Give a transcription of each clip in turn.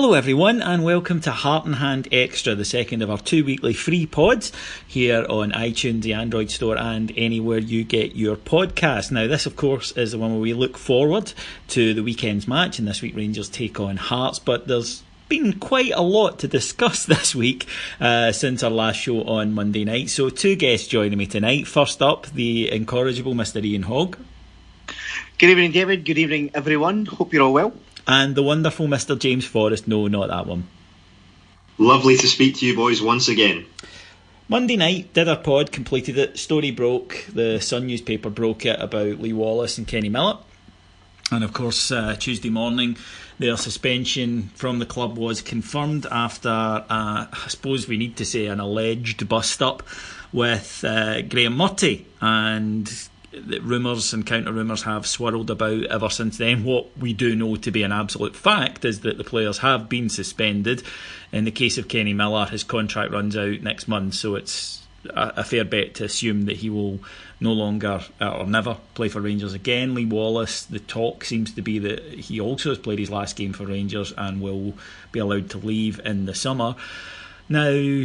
Hello everyone and welcome to Heart and Hand Extra, the second of our 2 weekly free pods here on iTunes, the Android store and anywhere you get your podcast. Now this of course is the one where we look forward to the weekend's match, and this week Rangers take on Hearts, but there's been quite a lot to discuss this week since our last show on Monday night. So two guests joining me tonight. First up, the incorrigible Mr. Ian Hogg. Good evening, David. Good evening, everyone. Hope you're all well. And the wonderful Mr. James Forrest. No, not that one. Lovely to speak to you boys once again. Monday night, did our pod, completed it. Story broke. The Sun newspaper broke it about Lee Wallace and Kenny Miller. And of course, Tuesday morning, their suspension from the club was confirmed after, I suppose we need to say, an alleged bust-up with Graham Murty. And rumours and counter-rumours have swirled about ever since then. What we do know to be an absolute fact is that the players have been suspended. In the case of Kenny Miller, his contract runs out next month, so it's a fair bet to assume that he will no longer or never play for Rangers again. Lee Wallace, the talk seems to be that he also has played his last game for Rangers and will be allowed to leave in the summer. Now,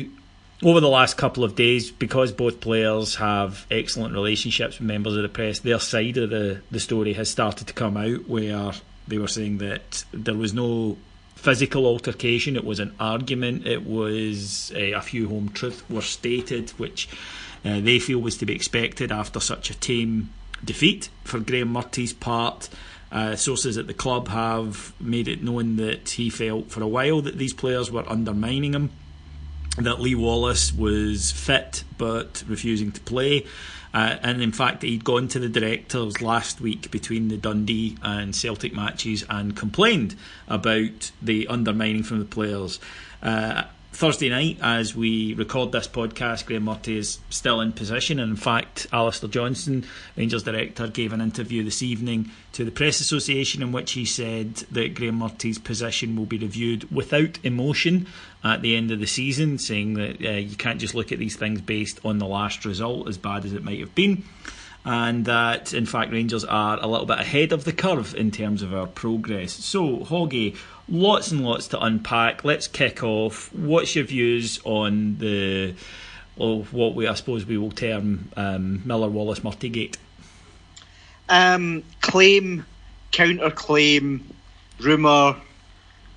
over the last couple of days, because both players have excellent relationships with members of the press, their side of the story has started to come out, where they were saying that there was no physical altercation, it was an argument, it was a few home truths were stated, which they feel was to be expected after such a tame defeat for Graham Murty's part. Sources at the club have made it known that he felt for a while that these players were undermining him, that Lee Wallace was fit but refusing to play, and in fact he'd gone to the directors last week between the Dundee and Celtic matches and complained about the undermining from the players. Thursday night, as we record this podcast, Graham Murty is still in position, and in fact Alistair Johnston, Rangers director, gave an interview this evening to the Press Association in which he said that Graham Murty's position will be reviewed without emotion at the end of the season, saying that you can't just look at these things based on the last result, as bad as it might have been, and that in fact Rangers are a little bit ahead of the curve in terms of our progress. So Hoggy, lots and lots to unpack. Let's kick off. What's your views on what I suppose we will term Miller-Wallace-Murty gate? Claim, counter-claim, rumour,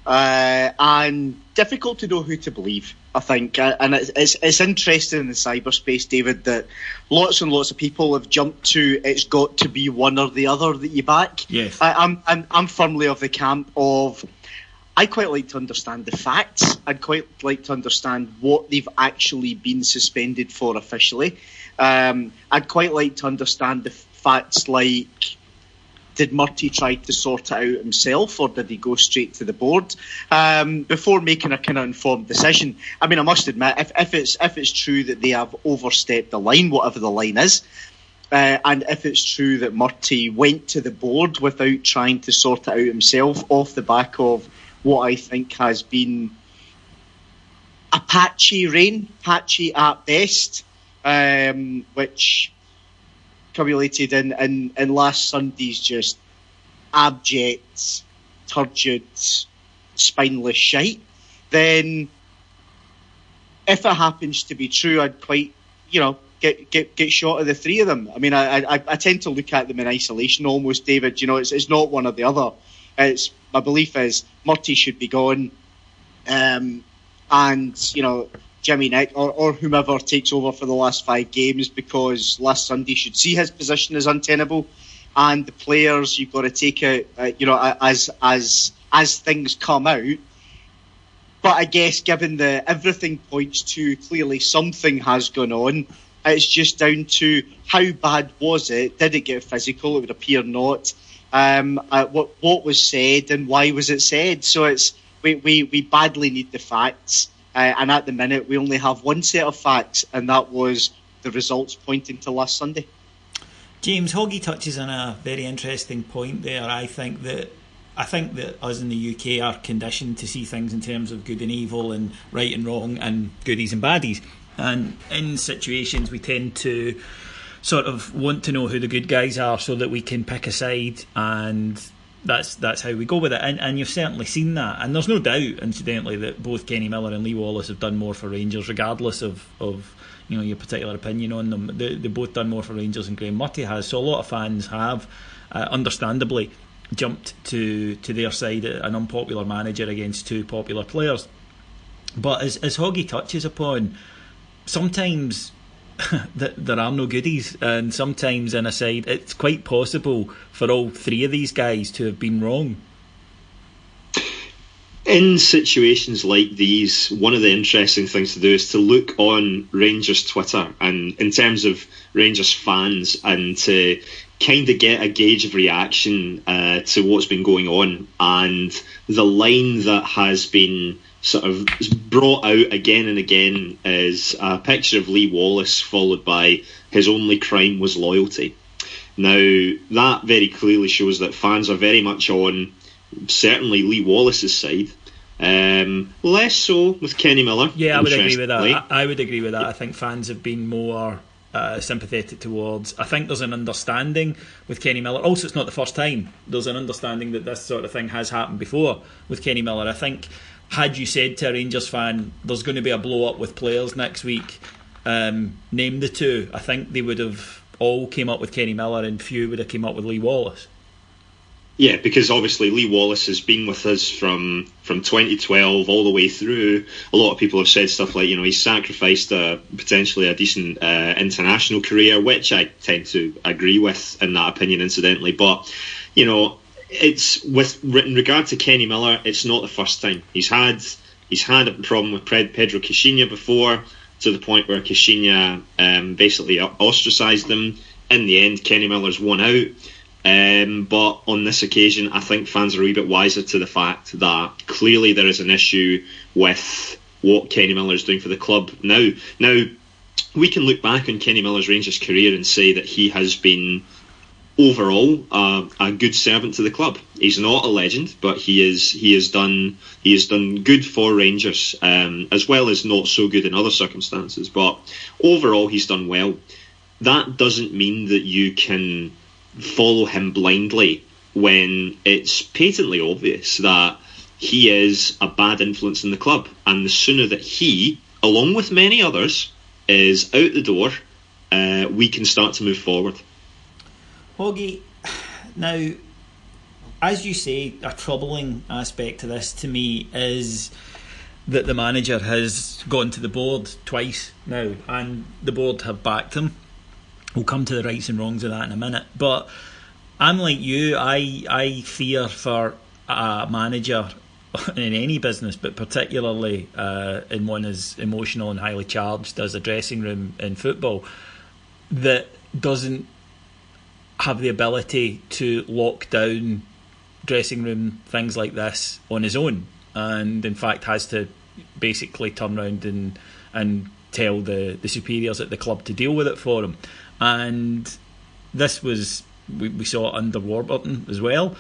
and difficult to know who to believe, I think. And it's interesting in the cyberspace, David, that lots and lots of people have jumped to it's got to be one or the other that you back. Yes. I'm firmly of the camp of I quite like to understand the facts. I'd quite like to understand what they've actually been suspended for officially. I'd quite like to understand the facts like, did Murty try to sort it out himself, or did he go straight to the board before making a kind of informed decision? I mean, I must admit, if it's true that they have overstepped the line, whatever the line is, and if it's true that Murty went to the board without trying to sort it out himself off the back of what I think has been a patchy reign, patchy at best, which accumulated in last Sunday's just abject, turgid, spineless shite, then if it happens to be true, I'd quite, get shot of the three of them. I mean, I tend to look at them in isolation almost, David. It's not one or the other. My belief is Murty should be gone, and Jimmy Nick or whomever takes over for the last 5 games, because last Sunday should see his position as untenable, and the players, you've got to take it as things come out. But I guess given that everything points to clearly something has gone on, it's just down to how bad was it? Did it get physical? It would appear not. What was said and why was it said? So we badly need the facts, and at the minute we only have one set of facts, and that was the results pointing to last Sunday. James, Hoggy touches on a very interesting point there. I think that us in the UK are conditioned to see things in terms of good and evil and right and wrong and goodies and baddies, and in situations we tend to sort of want to know who the good guys are so that we can pick a side and that's how we go with it, and you've certainly seen that, and there's no doubt, incidentally, that both Kenny Miller and Lee Wallace have done more for Rangers, regardless of your particular opinion on them. They both done more for Rangers than Graham Murty has. So a lot of fans have, understandably, jumped to their side, an unpopular manager against two popular players. But as Hoggy touches upon, sometimes there are no goodies, and sometimes in a side it's quite possible for all three of these guys to have been wrong. In situations like these, one of the interesting things to do is to look on Rangers Twitter, and in terms of Rangers fans, and to kind of get a gauge of reaction to what's been going on. And the line that has been sort of brought out again and again is a picture of Lee Wallace followed by "his only crime was loyalty." Now, that very clearly shows that fans are very much on certainly Lee Wallace's side. Less so with Kenny Miller. Yeah, I would agree with that. I would agree with that. I think fans have been more sympathetic towards. I think there's an understanding with Kenny Miller. Also, it's not the first time. There's an understanding that this sort of thing has happened before with Kenny Miller. I think, had you said to a Rangers fan, there's going to be a blow-up with players next week, name the two, I think they would have all came up with Kenny Miller and few would have came up with Lee Wallace. Yeah, because obviously Lee Wallace has been with us from 2012 all the way through. A lot of people have said stuff like, he's sacrificed potentially a decent international career, which I tend to agree with in that opinion, incidentally. But, it's in regard to Kenny Miller, it's not the first time. He's had a problem with Pedro Caixinha before, to the point where Caixinha basically ostracised him. In the end, Kenny Miller's won out. But on this occasion, I think fans are a wee bit wiser to the fact that clearly there is an issue with what Kenny Miller is doing for the club. Now, we can look back on Kenny Miller's Rangers career and say that he has been overall a good servant to the club. He's not a legend, but he has done good for Rangers, as well as not so good in other circumstances. But overall, he's done well. That doesn't mean that you can follow him blindly when it's patently obvious that he is a bad influence in the club. And the sooner that he, along with many others, is out the door, we can start to move forward. Hoggy, now, as you say, a troubling aspect to this to me is that the manager has gone to the board twice now, and the board have backed him. We'll come to the rights and wrongs of that in a minute. But I'm like you, I fear for a manager in any business, but particularly in one as emotional and highly charged as a dressing room in football, that doesn't have the ability to lock down dressing room things like this on his own, and in fact has to basically turn around and tell the superiors at the club to deal with it for him. And this was, we saw it under Warburton as well.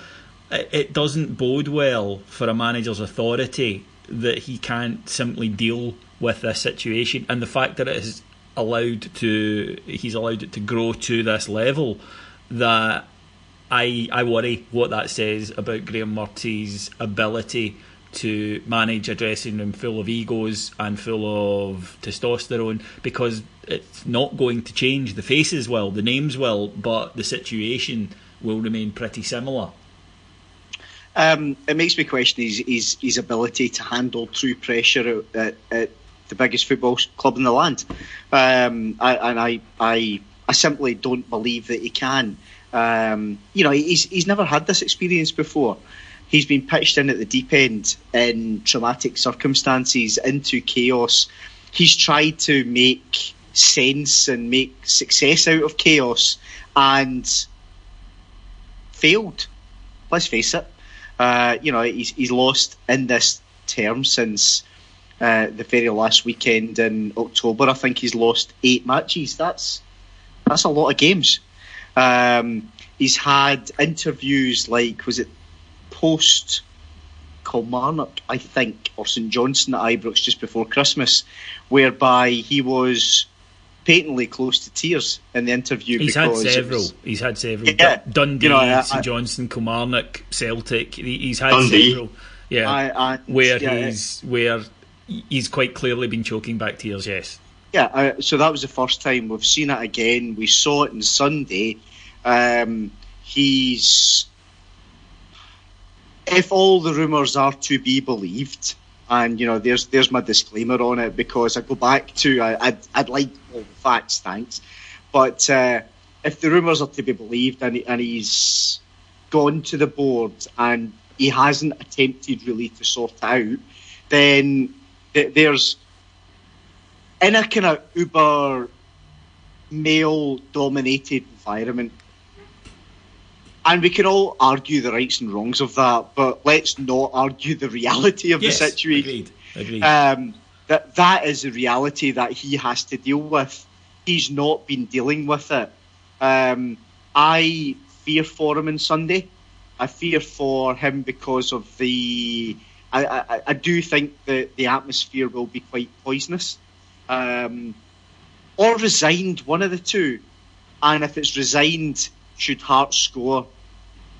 It doesn't bode well for a manager's authority that he can't simply deal with this situation, and the fact that he's allowed it to grow to this level, that I worry what that says about Graham Murty's ability to manage a dressing room full of egos and full of testosterone, because it's not going to change. The faces will, the names will, but the situation will remain pretty similar. It makes me question his ability to handle true pressure at the biggest football club in the land, and I simply don't believe that he can. He's never had this experience before. He's been pitched in at the deep end in traumatic circumstances, into chaos. He's tried to make sense and make success out of chaos and failed. Let's face it. He's lost in this term since the very last weekend in October. I think he's lost 8 matches. That's a lot of games. He's had interviews like, was it post Kilmarnock, I think, or St Johnstone at Ibrox just before Christmas, whereby he was patently close to tears in the interview. He's had several. Yeah, Dundee, St Johnstone, Kilmarnock, Celtic. He's had Dundee. several. Yeah, where he's quite clearly been choking back tears. Yes. Yeah. So that was the first time. We've seen it again. We saw it on Sunday. He's, if all the rumours are to be believed, and there's my disclaimer on it, because I go back to I'd like all the facts, thanks, but if the rumours are to be believed, and he's gone to the board and he hasn't attempted really to sort it out, then there's, in a kind of uber male dominated environment, and we can all argue the rights and wrongs of that, but let's not argue the reality of the situation. Agreed. That is the reality that he has to deal with. He's not been dealing with it. I fear for him on Sunday. I fear for him because of the... I do think that the atmosphere will be quite poisonous. Or resigned, one of the two. And if it's resigned, should Hearts score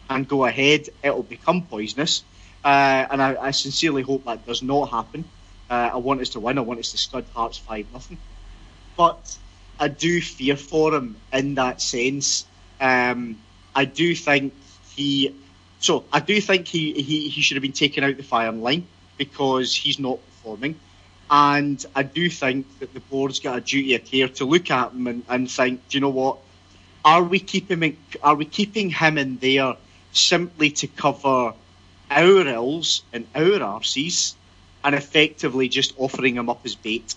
and go ahead, it'll become poisonous. And I sincerely hope that does not happen. I want us to win. I want us to scud Hearts 5-0. But I do fear for him in that sense. I do think he should have been taken out the firing line because he's not performing. And I do think that the board's got a duty of care to look at him and think, do you know what? Are we keeping him in there simply to cover our ills and our arses, and effectively just offering him up as bait?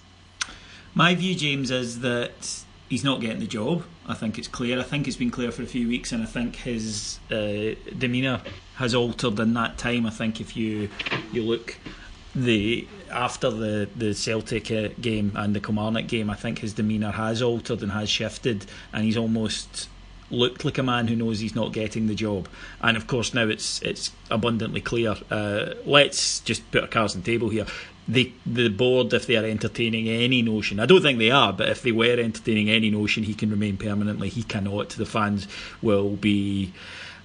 My view, James, is that he's not getting the job. I think it's clear. I think it's been clear for a few weeks, and I think his demeanour has altered in that time. I think if you look after the Celtic game and the Kilmarnock game, I think his demeanour has altered and has shifted, and he's almost looked like a man who knows he's not getting the job. And of course now it's abundantly clear. Let's just put our cards on the table here. The board, if they are entertaining any notion, I don't think they are, but if they were entertaining any notion he can remain permanently, he cannot. The fans will be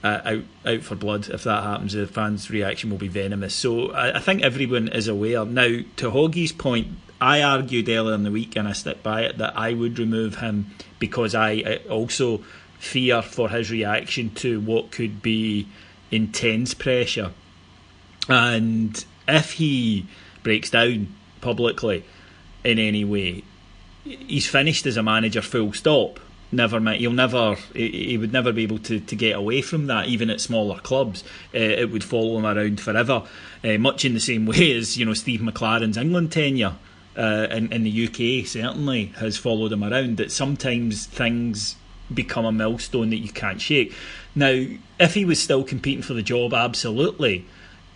out for blood if that happens. The fans' reaction will be venomous. So I think everyone is aware. Now, to Hoggy's point, I argued earlier in the week, and I stick by it, that I would remove him because I also fear for his reaction to what could be intense pressure. And if he breaks down publicly in any way, he's finished as a manager, full stop. Never mind, he would never be able to get away from that, even at smaller clubs. It would follow him around forever, much in the same way as Steve McLaren's England tenure in the UK certainly has followed him around. That sometimes things become a millstone that you can't shake. Now, if he was still competing for the job, absolutely.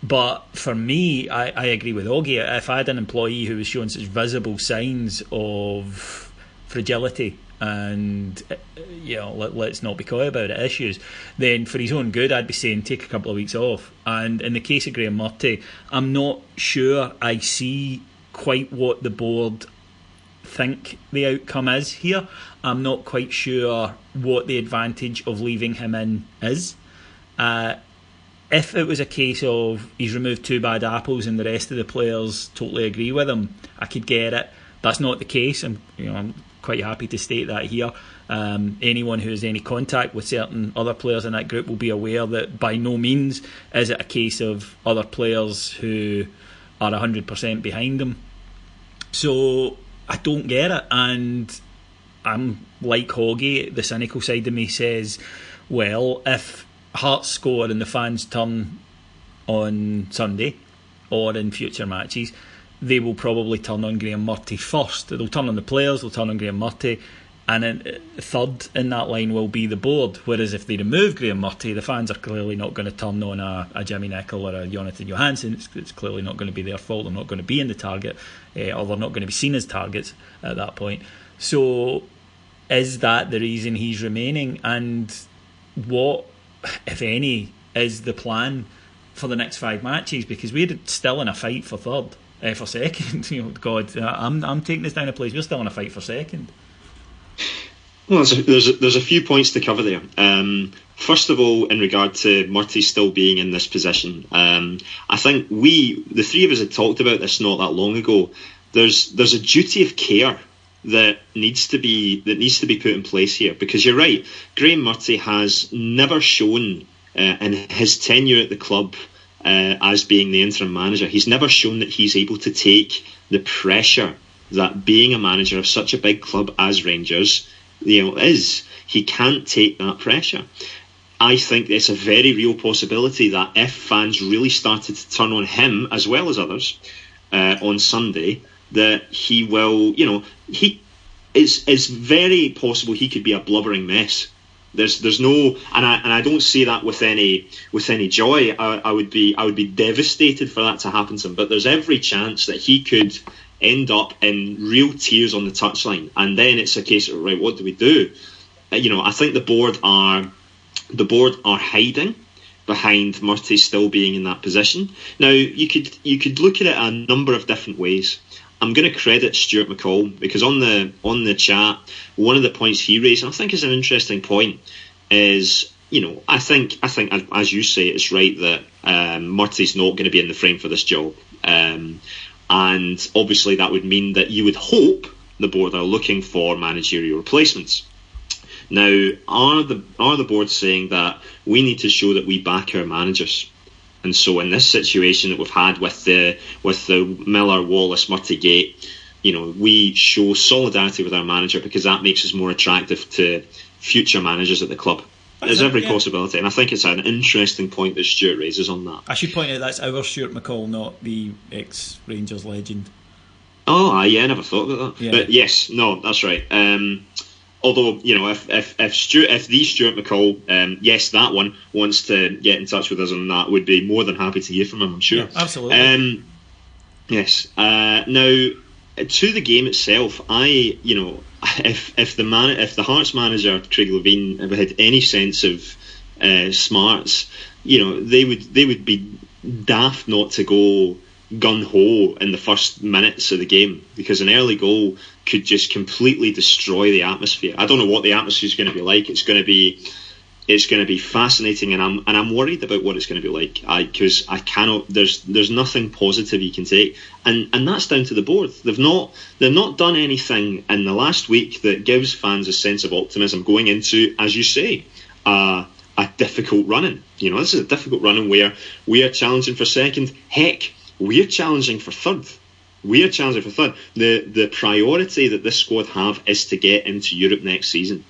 But for me, I agree with Hoggy. If I had an employee who was showing such visible signs of fragility and let's not be coy about it, issues, then for his own good I'd be saying take a couple of weeks off. And in the case of Graham Murty, I'm not sure I see quite what the board think the outcome is here. I'm not quite sure what the advantage of leaving him in is. If it was a case of he's removed two bad apples and the rest of the players totally agree with him, I could get it. That's not the case. I'm quite happy to state that here. Anyone who has any contact with certain other players in that group will be aware that by no means is it a case of other players who are 100% behind him. So I don't get it, and I'm like Hoggy. The cynical side of me says, well, if Hearts score and the fans turn on Sunday or in future matches, they will probably turn on Graham Murty first. They'll turn on the players, they'll turn on Graham Murty, and then third in that line will be the board. Whereas if they remove Graham Murty, the fans are clearly not going to turn on a Jimmy Nicol or a Jonathan Johansson. It's clearly not going to be their fault. They're not going to be in the target, or they're not going to be seen as targets at that point. So is that the reason he's remaining? And what, if any, is the plan for the next 5 matches? Because we're still in a fight for third. For second. God, I'm taking this down a place. We're still in a fight for second. Well, there's a few points to cover there. First of all, in regard to Murty still being in this position, I think the three of us had talked about this not that long ago. There's a duty of care that needs to be put in place here, because you're right. Graham Murty has never shown in his tenure at the club as being the interim manager, he's never shown that he's able to take the pressure that being a manager of such a big club as Rangers, is. He can't take that pressure. I think it's a very real possibility that if fans really started to turn on him as well as others on Sunday, that he will, it's very possible he could be a blubbering mess. There's no, and I don't say that with any joy. I would be devastated for that to happen to him. But there's every chance that he could end up in real tears on the touchline, and then it's a case of, right, what do we do? I think the board are hiding behind Murty still being in that position. Now you could look at it a number of different ways. I'm going to credit Stuart McCall, because on the chat, one of the points he raised, and I think is an interesting point, is I think as you say, it's right that Murty's not going to be in the frame for this job, and obviously that would mean that you would hope the board are looking for managerial replacements. Now, are the board saying that we need to show that we back our managers? And so in this situation that we've had with the Miller, Wallace, Murty gate, we show solidarity with our manager because that makes us more attractive to future managers at the club. There's every possibility, and I think it's an interesting point that Stuart raises on that. I should point out that's our Stuart McCall, not the ex-Rangers legend. Oh, yeah, I never thought about that. Yeah. But yes, no, that's right. Although, if the Stuart McCall, yes, that one wants to get in touch with us on that, would be more than happy to hear from him, I'm sure. Yeah, absolutely. Yes. Now, to the game itself, if the Hearts manager Craig Levein had any sense of smarts, they would be daft not to go gun-ho in the first minutes of the game, because an early goal could just completely destroy the atmosphere. I don't know what the atmosphere is going to be like. It's going to be fascinating, and I'm worried about what it's going to be like, because I cannot. There's nothing positive you can take, and that's down to the board. They've not done anything in the last week that gives fans a sense of optimism going into, as you say, a difficult run-in. This is a difficult run-in where we are challenging for second. Heck, we're challenging for third. The priority that this squad have is to get into Europe next season.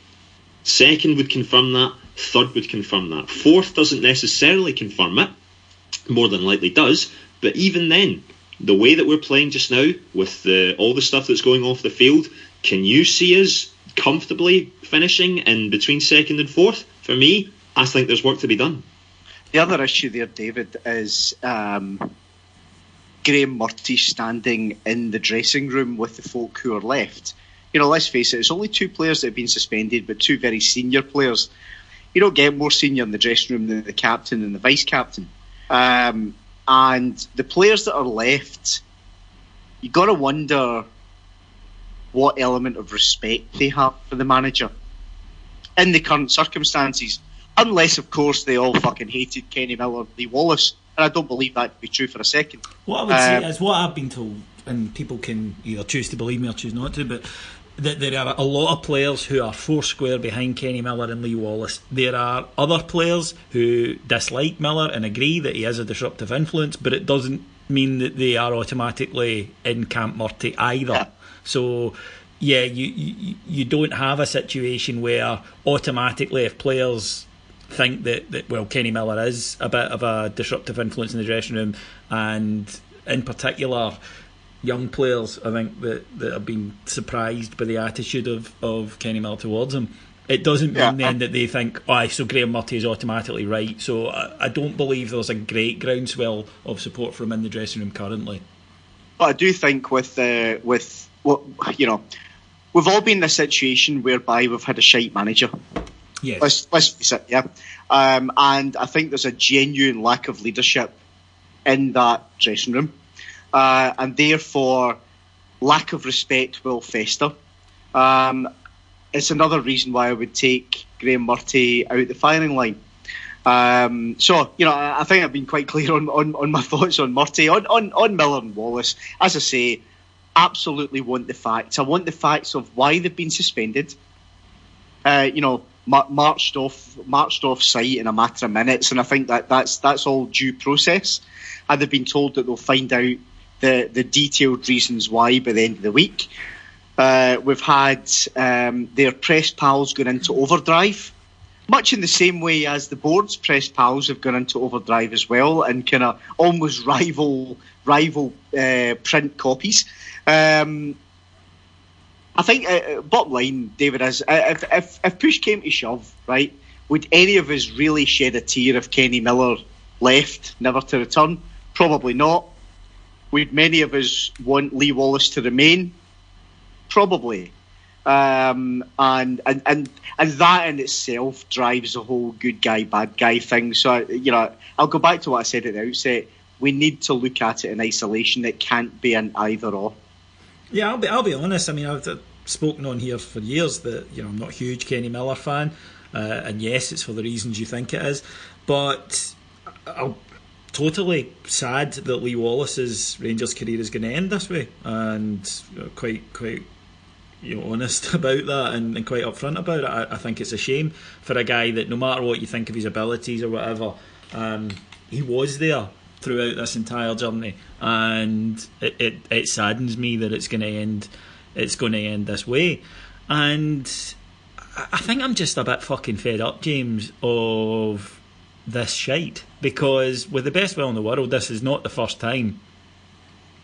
Second would confirm that. Third would confirm that. Fourth doesn't necessarily confirm it. More than likely does. But even then, the way that we're playing just now, with all the stuff that's going off the field, can you see us comfortably finishing in between second and fourth? For me, I think there's work to be done. The other issue there, David, is Graham Murty standing in the dressing room with the folk who are left. Let's face it, it's only two players that have been suspended, but two very senior players. You don't get more senior in the dressing room than the captain and the vice-captain. And the players that are left, you got to wonder what element of respect they have for the manager in the current circumstances. Unless, of course, they all fucking hated Kenny Miller and Lee Wallace. And I don't believe that to be true for a second. What I would say is, what I've been told, and people can either choose to believe me or choose not to, but that there are a lot of players who are foursquare behind Kenny Miller and Lee Wallace. There are other players who dislike Miller and agree that he is a disruptive influence, but it doesn't mean that they are automatically in Camp Murty either. Yeah. So, yeah, you don't have a situation where automatically, if players think that Kenny Miller is a bit of a disruptive influence in the dressing room, and in particular young players, I think that have been surprised by the attitude of Kenny Miller towards him. It doesn't mean then that they think, so Graham Murty is automatically right. So I don't believe there's a great groundswell of support for him in the dressing room currently. But I do think with what we've all been in a situation whereby we've had a shite manager. Yes. Let's face it, yeah. And I think there's a genuine lack of leadership in that dressing room. And therefore, lack of respect will fester. it's another reason why I would take Graham Murty out the firing line. So, I think I've been quite clear on my thoughts on Murty. On Miller and Wallace, as I say, absolutely want the facts. I want the facts of why they've been suspended. Marched off site in a matter of minutes, and I think that's all due process. And they've been told that they'll find out the detailed reasons why by the end of the week. We've had their press pals going into overdrive, much in the same way as the board's press pals have gone into overdrive as well, and kind of almost rival print copies. I think bottom line, David, is if push came to shove, right, would any of us really shed a tear if Kenny Miller left, never to return? Probably not. Would many of us want Lee Wallace to remain? Probably. And that in itself drives the whole good guy, bad guy thing. So, I'll go back to what I said at the outset. We need to look at it in isolation. It can't be an either or. Yeah, I'll be honest. I mean, I've spoken on here for years that I'm not a huge Kenny Miller fan, and yes, it's for the reasons you think it is. But I'm totally sad that Lee Wallace's Rangers career is going to end this way, and quite honest about that and quite upfront about it. I think it's a shame for a guy that, no matter what you think of his abilities or whatever, he was there throughout this entire journey, and it saddens me that it's going to end this way. And I think I'm just a bit fucking fed up, James, of this shite, because with the best will in the world, this is not the first time.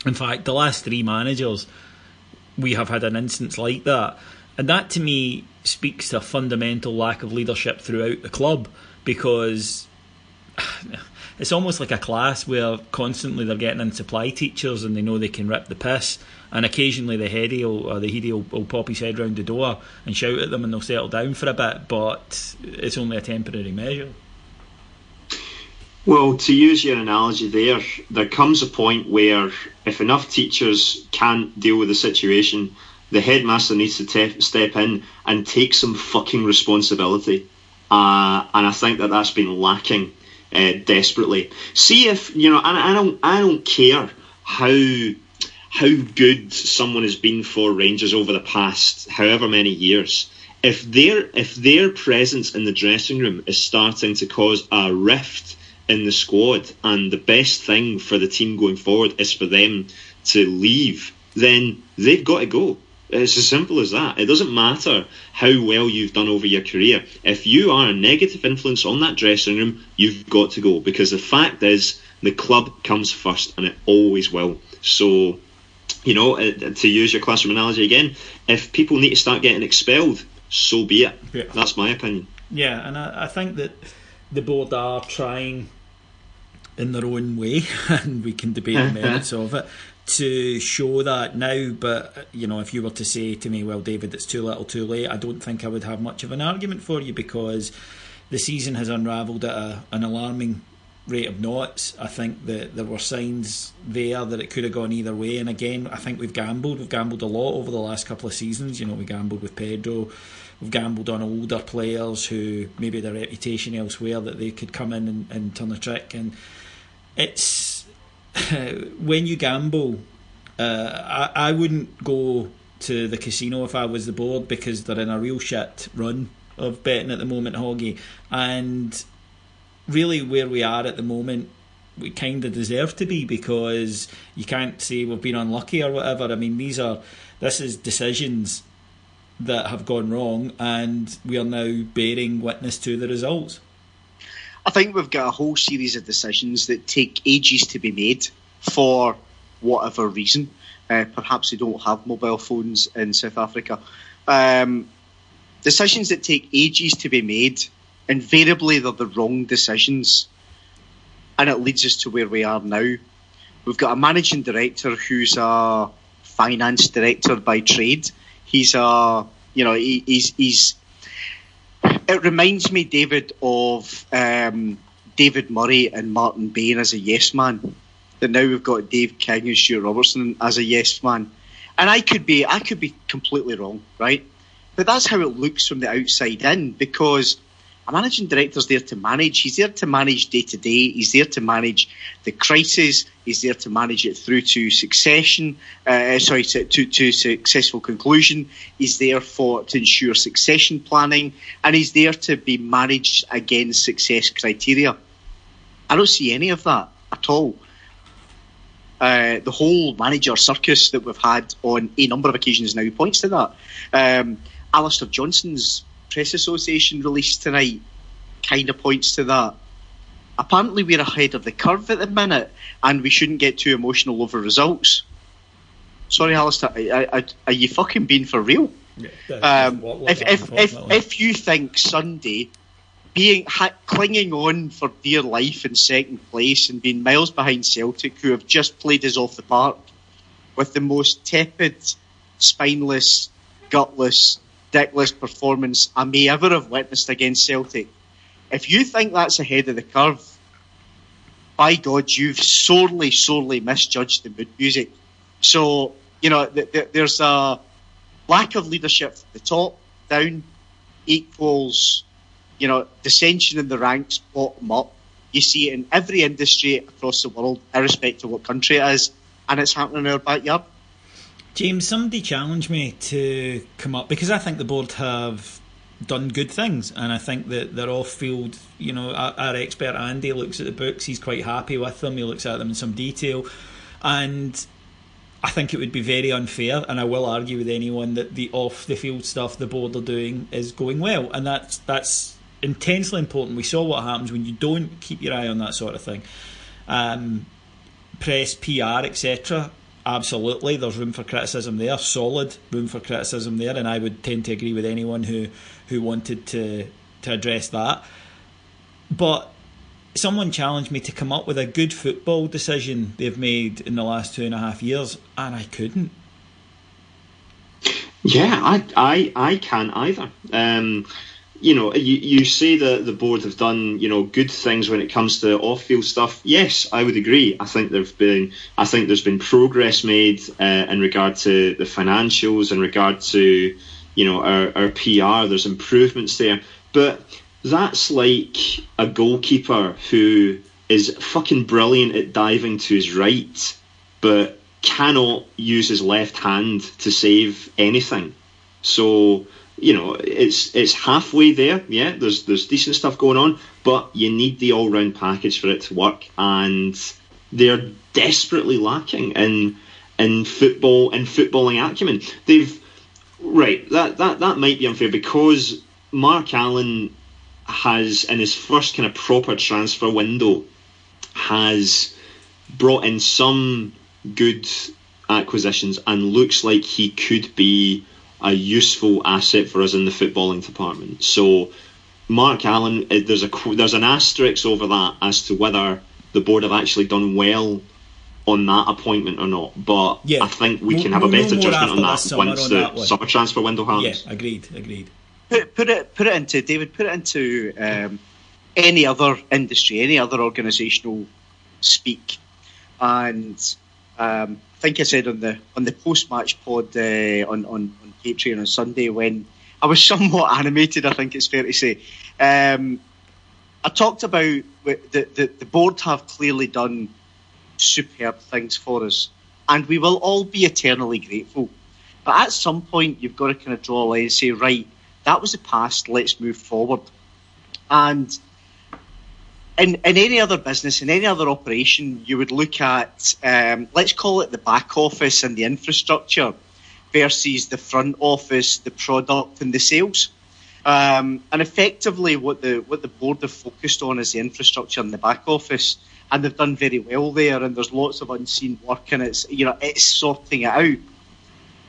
In fact, the last 3 managers, we have had an instance like that, and that to me speaks to a fundamental lack of leadership throughout the club, because it's almost like a class where constantly they're getting in supply teachers and they know they can rip the piss, and occasionally the heady or the heady will pop his head round the door and shout at them and they'll settle down for a bit, but it's only a temporary measure. Well, to use your analogy there comes a point where if enough teachers can't deal with the situation, the headmaster needs to step in and take some fucking responsibility. And I think that's been lacking desperately. See if, and I don't care how good someone has been for Rangers over the past however many years. If their presence in the dressing room is starting to cause a rift in the squad, and the best thing for the team going forward is for them to leave, then they've got to go. It's as simple as that. It doesn't matter how well you've done over your career. If you are a negative influence on that dressing room, you've got to go, because the fact is the club comes first, and it always will. So, to use your classroom analogy again, if people need to start getting expelled, so be it. Yeah. That's my opinion. Yeah, and I think that the board are trying in their own way, and we can debate the merits of it, to show that now. But if you were to say to me, well, David, it's too little too late, I don't think I would have much of an argument for you, because the season has unravelled at an alarming rate of knots. I think that there were signs there that it could have gone either way, and again, I think we've gambled a lot over the last couple of seasons. We gambled with Pedro, we've gambled on older players who maybe their reputation elsewhere, that they could come in and turn a trick. And it's when you gamble, I wouldn't go to the casino if I was the board, because they're in a real shit run of betting at the moment, Hoggy. And really where we are at the moment, we kind of deserve to be, because you can't say we've been unlucky or whatever. I mean, this is decisions that have gone wrong, and we are now bearing witness to the results. I think we've got a whole series of decisions that take ages to be made for whatever reason. Perhaps they don't have mobile phones in South Africa. Decisions that take ages to be made, invariably they're the wrong decisions, and it leads us to where we are now. We've got a managing director who's a finance director by trade. He's it reminds me, David, of David Murray and Martin Bain as a yes man. That now we've got Dave King and Stuart Robertson as a yes man, and I could be completely wrong, right? but that's how it looks from the outside in, because a managing director's there to manage. He's there to manage day to day. He's there to manage the crisis. He's there to manage it through to succession. To successful conclusion. He's there to ensure succession planning, and he's there to be managed against success criteria. I don't see any of that at all. The whole manager circus that we've had on a number of occasions now points to that. Alistair Johnson's press association release tonight kind of points to that. Apparently we're ahead of the curve at the minute, and we shouldn't get too emotional over results. Sorry, Alistair, are you fucking being for real? Yeah, if you think Sunday clinging on for dear life in second place and being miles behind Celtic, who have just played us off the park with the most tepid, spineless, gutless, dickless performance I may ever have witnessed against Celtic, if you think that's ahead of the curve, by God, you've sorely, sorely misjudged the mood music. So, there's a lack of leadership from the top down equals, dissension in the ranks bottom up. You see it in every industry across the world, irrespective of what country it is, and it's happening in our backyard. James, somebody challenged me to come up, because I think the board have done good things, and I think that they're off-field. Our expert Andy looks at the books, he's quite happy with them, he looks at them in some detail, and I think it would be very unfair, and I will argue with anyone, that the off-the-field stuff the board are doing is going well, and that's intensely important. We saw what happens when you don't keep your eye on that sort of thing. Press, PR, etc., absolutely, there's room for criticism there, solid room for criticism there, and I would tend to agree with anyone who wanted to address that. But someone challenged me to come up with a good football decision they've made in the last 2.5 years, and I couldn't. Yeah, I can't either. You say that the board have done, good things when it comes to off-field stuff. Yes, I would agree. I think there's been progress made in regard to the financials, in regard to, our PR. There's improvements there, but that's like a goalkeeper who is fucking brilliant at diving to his right, but cannot use his left hand to save anything. So, it's halfway there. Yeah, there's decent stuff going on, but you need the all-round package for it to work, and they're desperately lacking in footballing acumen. That might be unfair, because Mark Allen has, in his first kind of proper transfer window, has brought in some good acquisitions and looks like he could be a useful asset for us in the footballing department. So Mark Allen, there's an asterisk over that as to whether the board have actually done well on that appointment or not. But yeah, I think we can have a better judgment on that once the summer transfer window happens. Yeah, agreed. Put it into any other industry, any other organisational speak, and I think I said on the post-match pod on Patreon on Sunday, when I was somewhat animated, I think it's fair to say, I talked about the board have clearly done superb things for us, and we will all be eternally grateful. But at some point, you've got to kind of draw a line and say, right, that was the past, let's move forward. And in any other business, in any other operation, you would look at, let's call it the back office and the infrastructure versus the front office, the product and the sales. And effectively what the board have focused on is the infrastructure and the back office, and they've done very well there, and there's lots of unseen work, and it's sorting it out.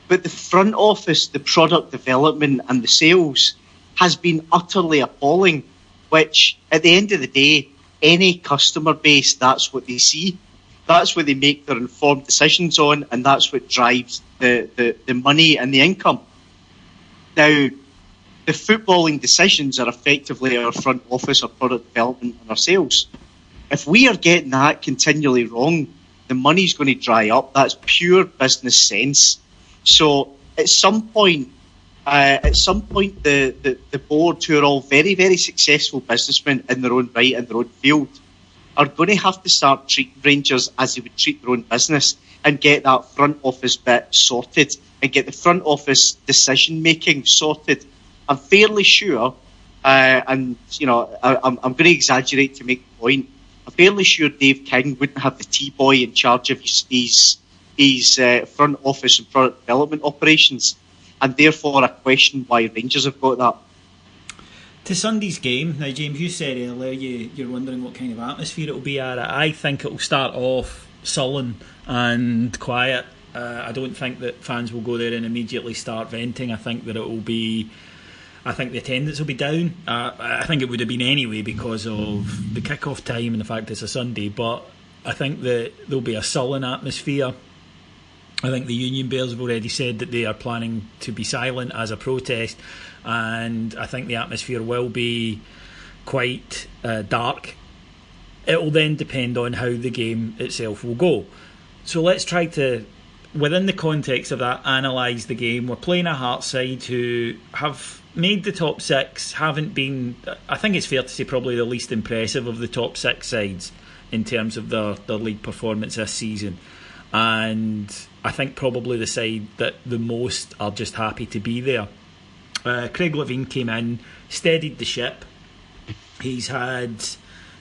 But the front office, the product development and the sales has been utterly appalling, which at the end of the day, any customer base, that's what they see. That's what they make their informed decisions on, and that's what drives the money and the income. Now, the footballing decisions are effectively our front office, our product development and our sales. If we are getting that continually wrong, the money's going to dry up. That's pure business sense. So at some point, At some point, the board, who are all very, very successful businessmen in their own right, in their own field, are going to have to start treating Rangers as they would treat their own business and get that front office bit sorted and get the front office decision making sorted. I'm fairly sure, and I'm going to exaggerate to make the point. I'm fairly sure Dave King wouldn't have the T-boy in charge of his front office and product development operations, and therefore I question why Rangers have got that. To Sunday's game, now James, you said earlier you're wondering what kind of atmosphere it'll be at. I think it'll start off sullen and quiet. I don't think that fans will go there and immediately start venting. I think that I think the attendance will be down. I think it would have been anyway because of the kick-off time and the fact it's a Sunday, but I think that there'll be a sullen atmosphere. I think the Union Bears have already said that they are planning to be silent as a protest, and I think the atmosphere will be quite dark. It will then depend on how the game itself will go. So let's try to, within the context of that, analyse the game. We're playing a Hearts side who have made the top six, haven't been, I think it's fair to say, probably the least impressive of the top six sides in terms of their league performance this season. And I think probably the side that the most are just happy to be there. Craig Levein came in, steadied the ship. He's had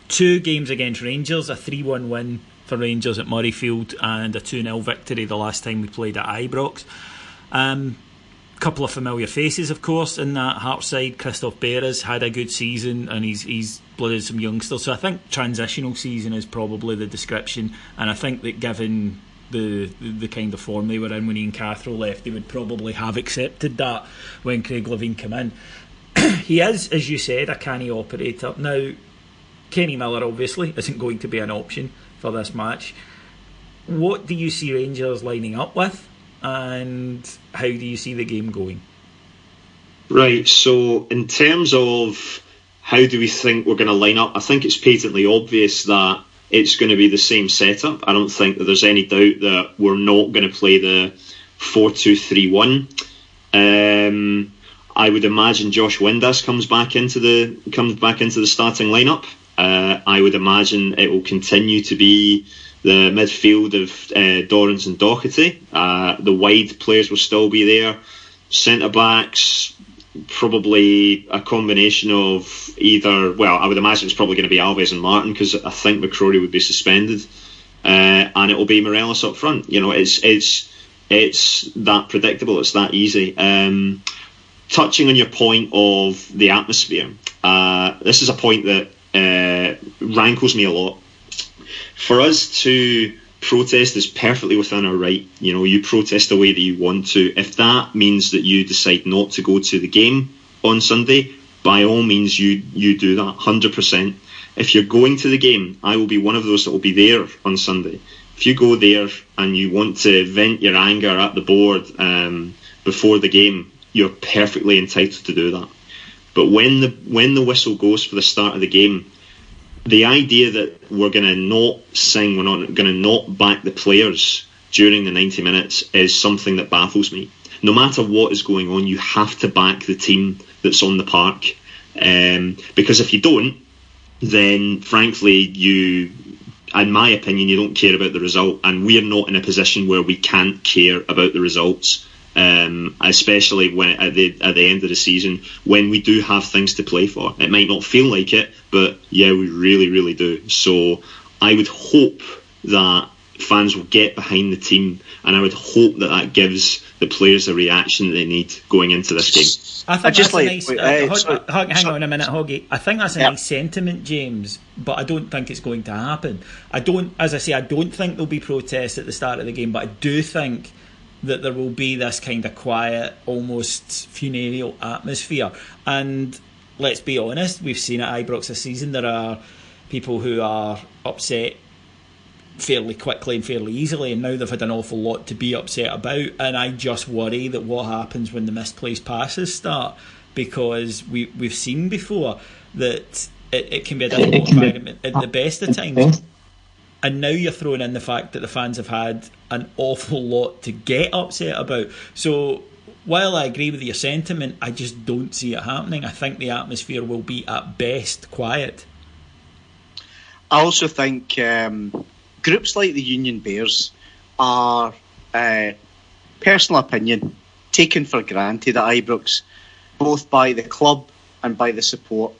2 games against Rangers, a 3-1 win for Rangers at Murrayfield and a 2-0 victory the last time we played at Ibrox. Couple of familiar faces, of course, in that Hearts side. Christophe Beres had a good season and he's blooded some youngsters. So I think transitional season is probably the description, and I think that given the kind of form they were in when Ian Cathro left, they would probably have accepted that when Craig Levein came in. He is, as you said, a canny operator. Now, Kenny Miller obviously isn't going to be an option for this match. What do you see Rangers lining up with, and how do you see the game going? Right, so in terms of how do we think we're going to line up, I think it's patently obvious that it's going to be the same setup. I don't think that there's any doubt that we're not going to play the 4-2-3-1. I would imagine Josh Windass comes back into the starting lineup. I would imagine it will continue to be the midfield of Dorrans and Doherty. The wide players will still be there. Centre backs, probably a combination of either, well, I would imagine it's probably going to be Alves and Martin, because I think McCrory would be suspended, and it will be Morelos up front. You know, it's that predictable, it's that easy. Touching on your point of the atmosphere, this is a point that rankles me a lot. For us to protest is perfectly within our right. You know, you protest the way that you want to. If that means that you decide not to go to the game on Sunday, by all means you do that, 100%. If you're going to the game, I will be one of those that will be there on Sunday. If you go there and you want to vent your anger at the board before the game, you're perfectly entitled to do that. But when the whistle goes for the start of the game, the idea that we're going to not sing, we're not going to not back the players during the 90 minutes is something that baffles me. No matter what is going on, you have to back the team that's on the park. Because if you don't, then frankly, you, in my opinion, you don't care about the result. And we're not in a position where we can't care about the results. Especially when at the end of the season, when we do have things to play for. It might not feel like it, but yeah, we really, really do. So I would hope that fans will get behind the team, and I would hope that gives the players the reaction that they need going into this game. I think that's a nice. Hang on a minute, Hoggy. I think that's a nice sentiment, James, but I don't think it's going to happen. I don't think there'll be protests at the start of the game, but I do think that there will be this kind of quiet, almost funereal atmosphere. And let's be honest, we've seen at Ibrox this season, there are people who are upset fairly quickly and fairly easily, and now they've had an awful lot to be upset about. And I just worry that what happens when the misplaced passes start, because we've seen before that it can be a difficult environment at the best of times. And now you're throwing in the fact that the fans have had an awful lot to get upset about. So while I agree with your sentiment, I just don't see it happening. I think the atmosphere will be at best quiet. I also think groups like the Union Bears are, personal opinion, taken for granted at Ibrox, both by the club and by the support.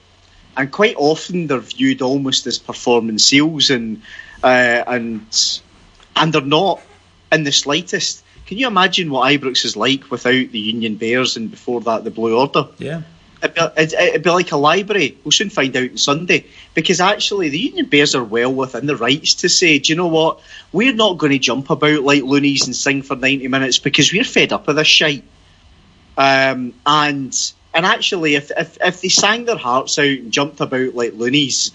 And quite often they're viewed almost as performance seals, and they're not in the slightest. Can you imagine what Ibrox is like without the Union Bears and before that the Blue Order? Yeah. It'd be like a library. We'll soon find out on Sunday. Because actually the Union Bears are well within the rights to say, do you know what? We're not going to jump about like loonies and sing for 90 minutes because we're fed up of this shite. And actually, if they sang their hearts out and jumped about like loonies,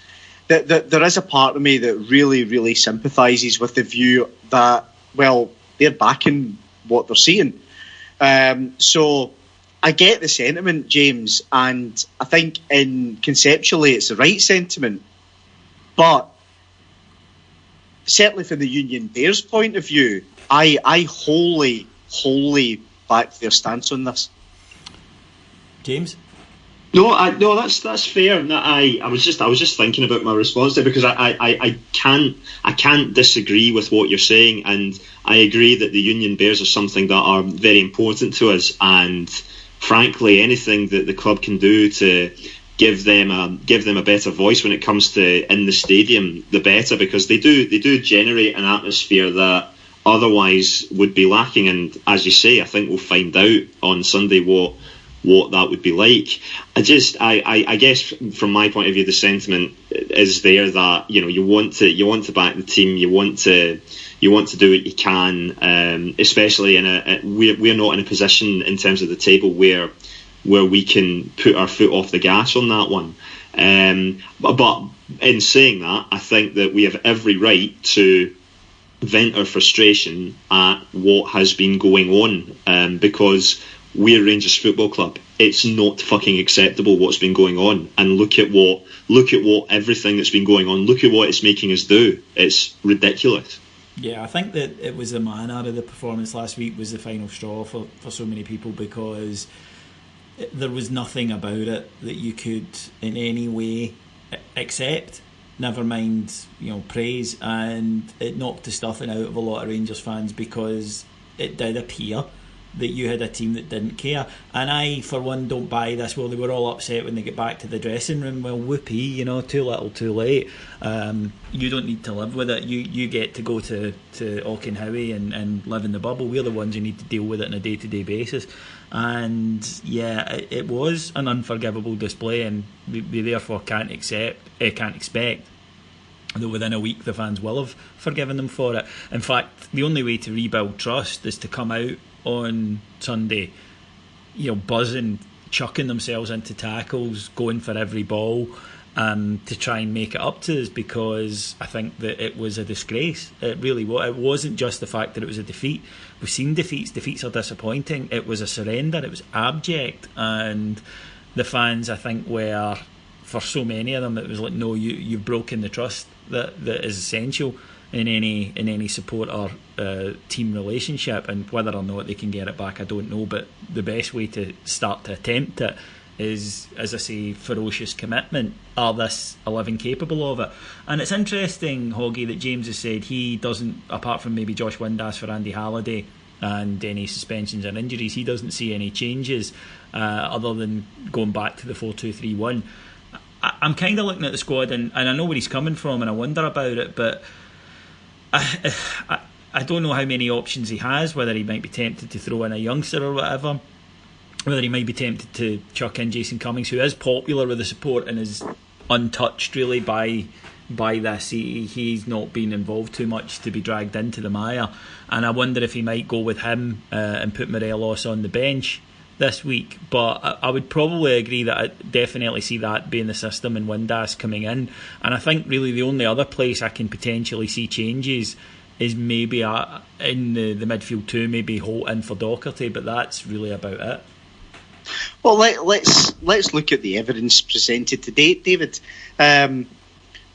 that there is a part of me that really, really sympathises with the view that, well, they're backing what they're seeing. So I get the sentiment, James, and I think conceptually it's the right sentiment. But certainly from the Union Bears' point of view, I wholly back their stance on this. James? No, that's fair. I was just thinking about my response there, because I can't disagree with what you're saying, and I agree that the Union Bears are something that are very important to us, and frankly, anything that the club can do to give them a better voice when it comes to in the stadium, the better, because they do generate an atmosphere that otherwise would be lacking. And as you say, I think we'll find out on Sunday what that would be like. I guess from my point of view, the sentiment is there that you want to back the team, you want to do what you can, especially we're not in a position in terms of the table where we can put our foot off the gas on that one. But in saying that, I think that we have every right to vent our frustration at what has been going on, because we're Rangers Football Club. It's not fucking acceptable what's been going on, and look at what everything that's been going on. Look at what it's making us do. It's ridiculous. Yeah, I think that it was the manner of the performance last week was the final straw for so many people, because there was nothing about it that you could in any way accept, never mind praise, and it knocked the stuffing out of a lot of Rangers fans, because it did appear that you had a team that didn't care. And I, for one, don't buy this. Well, they were all upset when they get back to the dressing room. Well, whoopee, too little, too late. You don't need to live with it. You get to go to Auchenhowie and live in the bubble. We're the ones who need to deal with it on a day-to-day basis. And yeah, it was an unforgivable display, and we therefore can't expect that within a week the fans will have forgiven them for it. In fact, the only way to rebuild trust is to come out on Sunday, buzzing, chucking themselves into tackles, going for every ball, to try and make it up to us, because I think that it was a disgrace. It really was. It wasn't just the fact that it was a defeat. We've seen defeats. Defeats are disappointing. It was a surrender. It was abject, and the fans, I think, were, for so many of them, it was like, no, you've broken the trust that is essential in any support or team relationship, and whether or not they can get it back, I don't know. But the best way to start to attempt it is, as I say, ferocious commitment. Are this 11 capable of it? And it's interesting, Hoggy, that James has said he doesn't, apart from maybe Josh Windass for Andy Halliday and any suspensions and injuries, he doesn't see any changes other than going back to the 4-2-3-1. I'm kind of looking at the squad, and I know where he's coming from, and I wonder about it, but I don't know how many options he has, whether he might be tempted to throw in a youngster or whatever, whether he might be tempted to chuck in Jason Cummings, who is popular with the support and is untouched really by this. He's not been involved too much to be dragged into the mire, and I wonder if he might go with him and put Morelos on the bench this week. But I would probably agree that I definitely see that being the system and Windass coming in. And I think really the only other place I can potentially see changes is maybe in the midfield too, maybe Holt in for Docherty, but that's really about it. Well, let's look at the evidence presented to date, David.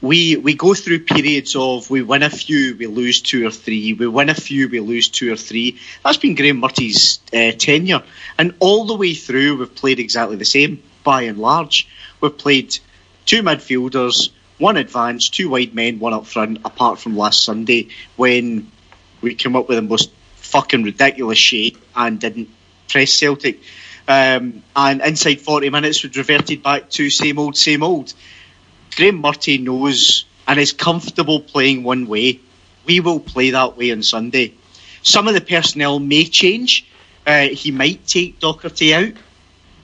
we go through periods of we win a few, we lose 2 or 3, we win a few, we lose 2 or 3. That's been Graham Murty's tenure. And all the way through, we've played exactly the same, by and large. We've played 2 midfielders, 1 advanced, 2 wide men, 1 up front, apart from last Sunday when we came up with the most fucking ridiculous shape and didn't press Celtic. And inside 40 minutes, we'd reverted back to same old, same old. Graham Murty knows and is comfortable playing one way. We will play that way on Sunday. Some of the personnel may change. He might take Docherty out.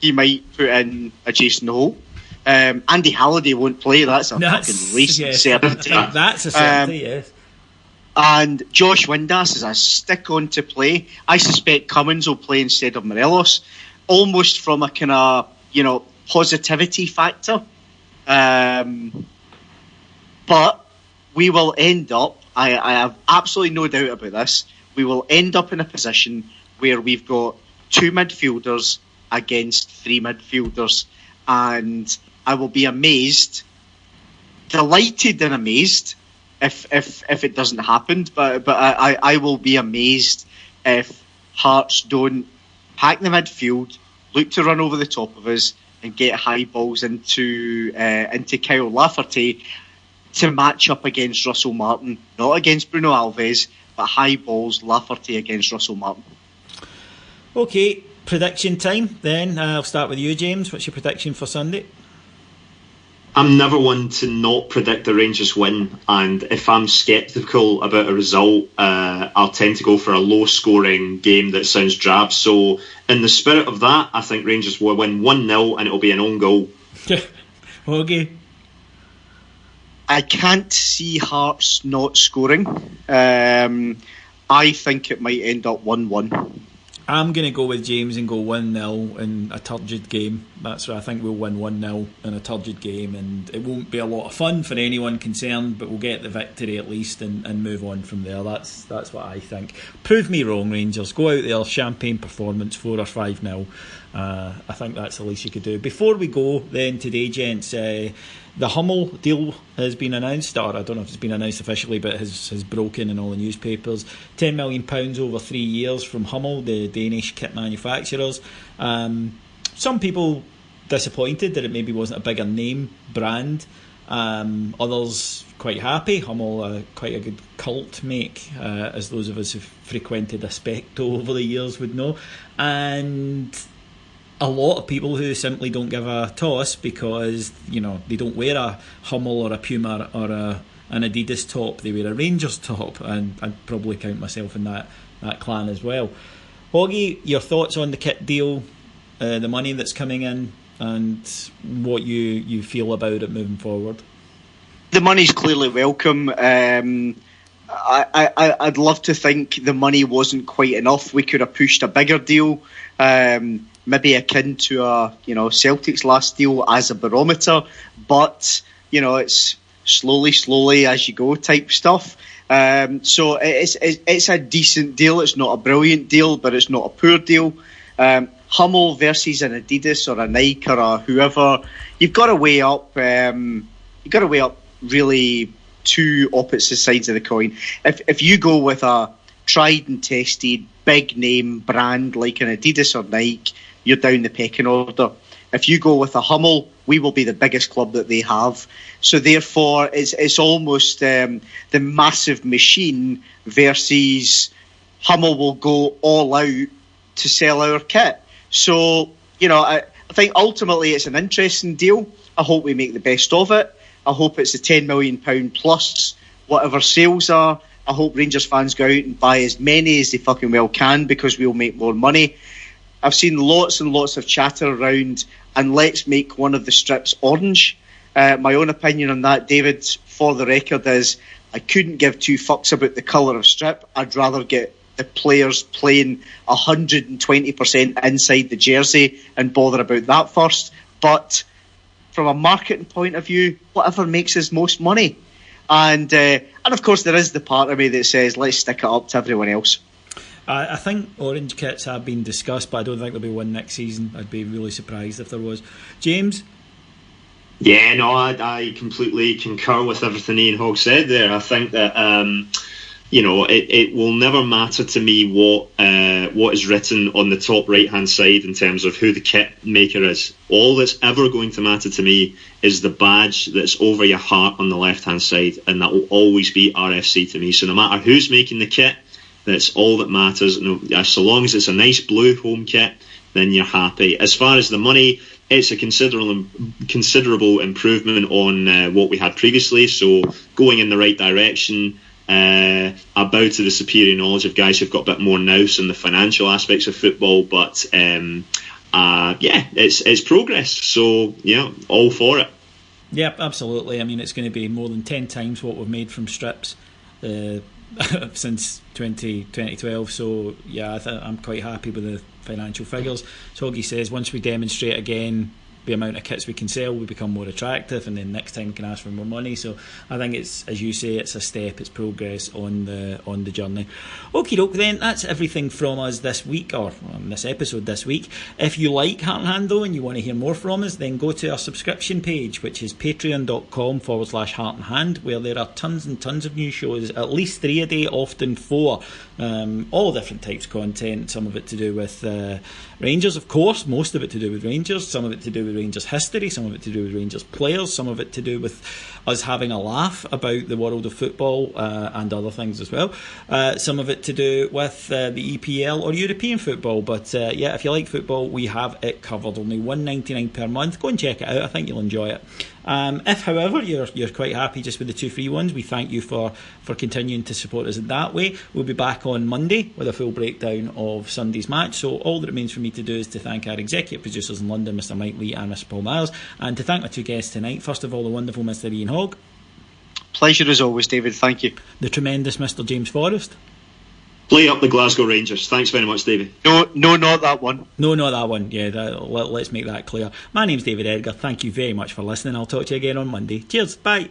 He might put in a Jason Holt. Andy Halliday won't play. That's a fucking racing certainty. That's a certainty, yes. And Josh Windass is a stick-on to play. I suspect Cummins will play instead of Morelos, almost from a kind of, positivity factor. But we will end up, I have absolutely no doubt about this, we will end up in a position where we've got 2 midfielders against 3 midfielders, and I will be amazed, delighted and amazed if it doesn't happen, but I will be amazed if Hearts don't pack the midfield, look to run over the top of us, and get high balls into Kyle Lafferty to match up against Russell Martin, not against Bruno Alves, but high balls Lafferty against Russell Martin. Okay, prediction time then. I'll start with you, James. What's your prediction for Sunday? I'm never one to not predict a Rangers win, and if I'm sceptical about a result, I'll tend to go for a low-scoring game that sounds drab. So, in the spirit of that, I think Rangers will win 1-0 and it'll be an own goal. Okay. I can't see Hearts not scoring. I think it might end up 1-1. I'm going to go with James and go 1-0 in a turgid game. That's what I think. We'll win 1-0 in a turgid game, and it won't be a lot of fun for anyone concerned, but we'll get the victory at least and move on from there. That's what I think. Prove me wrong, Rangers. Go out there, champagne performance, 4 or 5-0. I think that's the least you could do. Before we go then today, gents, the Hummel deal has been announced, or I don't know if it's been announced officially, but has broken in all the newspapers. £10 million over 3 years from Hummel, the Danish kit manufacturers. Some people disappointed that it maybe wasn't a bigger name brand. Others quite happy. Hummel, quite a good cult make, as those of us who've frequented a Specto over the years would know. And a lot of people who simply don't give a toss because, they don't wear a Hummel or a Puma or an Adidas top. They wear a Rangers top, and I'd probably count myself in that clan as well. Hoggy, your thoughts on the kit deal, the money that's coming in, and what you feel about it moving forward? The money's clearly welcome. I'd love to think the money wasn't quite enough. We could have pushed a bigger deal. Maybe akin to Celtic's last deal as a barometer, but it's slowly as you go type stuff. So it's a decent deal. It's not a brilliant deal, but it's not a poor deal. Hummel versus an Adidas or a Nike or a whoever, you've got to weigh up. Really 2 opposite sides of the coin. If you go with a tried and tested big name brand like an Adidas or Nike, you're down the pecking order. If you go with a Hummel, we will be the biggest club that they have. So therefore, it's almost the massive machine versus Hummel will go all out to sell our kit. So, I think ultimately it's an interesting deal. I hope we make the best of it. I hope it's the £10 million plus whatever sales are. I hope Rangers fans go out and buy as many as they fucking well can because we'll make more money. I've seen lots and lots of chatter around, and let's make one of the strips orange. My own opinion on that, David, for the record, is I couldn't give 2 fucks about the colour of strip. I'd rather get the players playing 120% inside the jersey and bother about that first. But from a marketing point of view, whatever makes us most money. And of course there is the part of me that says let's stick it up to everyone else. I think orange kits have been discussed, but I don't think there'll be one next season. I'd be really surprised if there was. James? Yeah, no, I completely concur with everything Ian Hogg said there. I think that it will never matter to me what is written on the top right hand side in terms of who the kit maker is. All that's ever going to matter to me is the badge that's over your heart on the left hand side, and that will always be RFC to me. So no matter who's making the kit, that's all that matters. So long as it's a nice blue home kit, then you're happy. As far as the money, it's a considerable improvement on what we had previously, so going in the right direction. I bow to the superior knowledge of guys who've got a bit more nous in the financial aspects of football, but it's progress, so yeah, all for it. Yep, absolutely. I mean, it's going to be more than 10 times what we've made from strips since 2012, so yeah, I'm quite happy with the financial figures. So Hoggy says once we demonstrate again the amount of kits we can sell, we become more attractive, and then next time we can ask for more money. So I think it's, as you say, it's a step, it's progress on the journey. Okie doke then, that's everything from us this week, or on this episode this week. If you like Heart and Hand though, and you want to hear more from us, then go to our subscription page, which is patreon.com/Heart and Hand, where there are tons and tons of new shows, at least 3 a day, often 4, all different types of content, some of it to do with Rangers, of course, most of it to do with Rangers, some of it to do with Rangers history, some of it to do with Rangers players, some of it to do with us having a laugh about the world of football and other things as well, some of it to do with the EPL or European football. But yeah, if you like football, we have it covered. Only $1.99 per month. Go and check it out, I think you'll enjoy it. If however you're quite happy just with the 2 free ones, we thank you for continuing to support us in that way. We'll be back on Monday with a full breakdown of Sunday's match, so all that remains for me to do is to thank our executive producers in London, Mr. Mike Lee and Mr. Paul Miles, and to thank my 2 guests tonight. First of all, the wonderful Mr. Ian Hogg. Pleasure as always, David, thank you. The tremendous Mr. James Forrest. Play up the Glasgow Rangers. Thanks very much, David. No, not that one. No, not that one. Yeah, let's make that clear. My name's David Edgar. Thank you very much for listening. I'll talk to you again on Monday. Cheers. Bye.